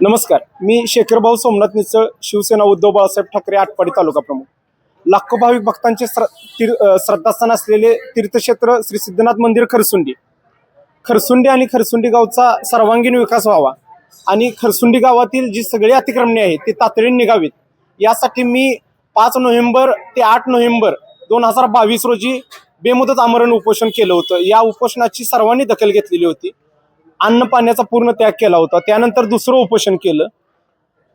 नमस्कार, मी शेखरभाऊ सोमनाथ निचळ, शिवसेना उद्धव बाळासाहेब ठाकरे आटपाडी तालुका प्रमुख. लाखो भाविक भक्तांचे श्रद्धास्थान असलेले तीर्थक्षेत्र श्री सिद्धनाथ मंदिर खरसुंडी आणि खरसुंडी गावचा सर्वांगीण विकास व्हावा आणि खरसुंडी गावातील जी सगळी अतिक्रमणे आहेत ती तातडीने निघावीत, यासाठी मी 5 नोव्हेंबर ते 8 नोव्हेंबर 2022 रोजी बेमुदत आमरण उपोषण केलं होतं. या उपोषणाची सर्वांनी दखल घेतलेली होती. अन्न पाण्याचा पूर्ण त्याग केला होता. त्यानंतर दुसरं उपोषण केलं,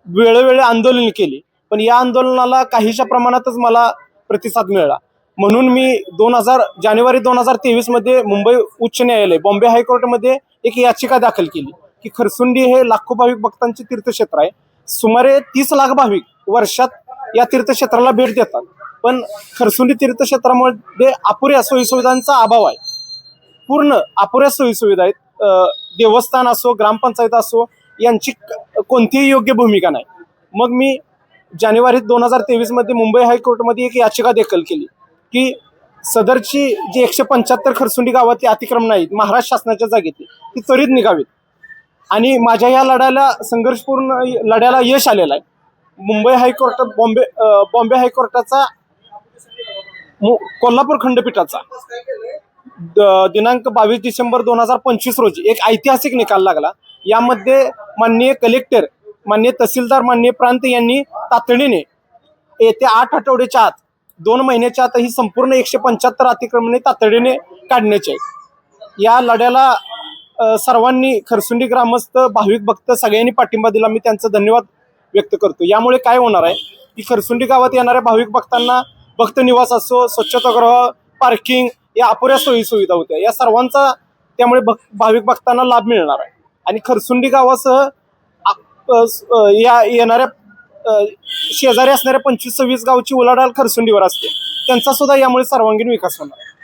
वेळोवेळी आंदोलन केली, पण या आंदोलनाला काहीशा प्रमाणातच मला प्रतिसाद मिळाला. म्हणून मी जानेवारी 2023 मध्ये मुंबई उच्च न्यायालय बॉम्बे हायकोर्टमध्ये एक याचिका दाखल केली की खरसुंडी हे लाखो भाविक भक्तांचे तीर्थक्षेत्र आहे. सुमारे 30 लाख भाविक वर्षात या तीर्थक्षेत्राला भेट देतात, पण खरसुंडी तीर्थक्षेत्रामध्ये अपुऱ्या सोयीसुविधांचा अभाव आहे. पूर्ण अपुऱ्या सोयीसुविधा आहेत. देवस्थान असो, ग्रामपंचायत असो, यांची कोणतीही योग्य भूमिका नाही. मग मी जानेवारी 2023 मध्ये मुंबई हायकोर्टमध्ये एक याचिका दाखल केली की सदरची जी 175 खरसुंडी गावातली अतिक्रमण आहेत महाराष्ट्र शासनाच्या जागेत ती त्वरित निघावीत. आणि माझ्या या संघर्षपूर्ण लढ्याला यश आलेलं आहे. मुंबई हायकोर्ट, बॉम्बे हायकोर्टाचा, कोल्हापूर खंडपीठाचा दिनांक 22 डिसेंबर 2025 रोजी एक ऐतिहासिक निकाल लागला. यामध्ये माननीय कलेक्टर, माननीय तहसीलदार, माननीय प्रांत यांनी तातडीने येत्या 8 आठवड्याच्या आत, 2 महिन्याच्या आत ही संपूर्ण 175 अतिक्रमणे तातडीने काढण्याचे आहे. या लढ्याला सर्वांनी, खरसुंडी ग्रामस्थ, भाविक भक्त सगळ्यांनी पाठिंबा दिला. मी त्यांचा धन्यवाद व्यक्त करतो. यामुळे काय होणार आहे की खरसुंडी गावात येणाऱ्या भाविक भक्तांना भक्त निवास असो, स्वच्छतागृह, पार्किंग या अपुऱ्या सोयीसुविधा होत्या. या सर्वांचा त्यामुळे भाविक भक्तांना लाभ मिळणार आहे. आणि खरसुंडी गावासह या येणाऱ्या शेजारी असणाऱ्या 25-26 गावची उलाढाल खरसुंडीवर असते, त्यांचा सुद्धा यामुळे सर्वांगीण विकास होणार आहे.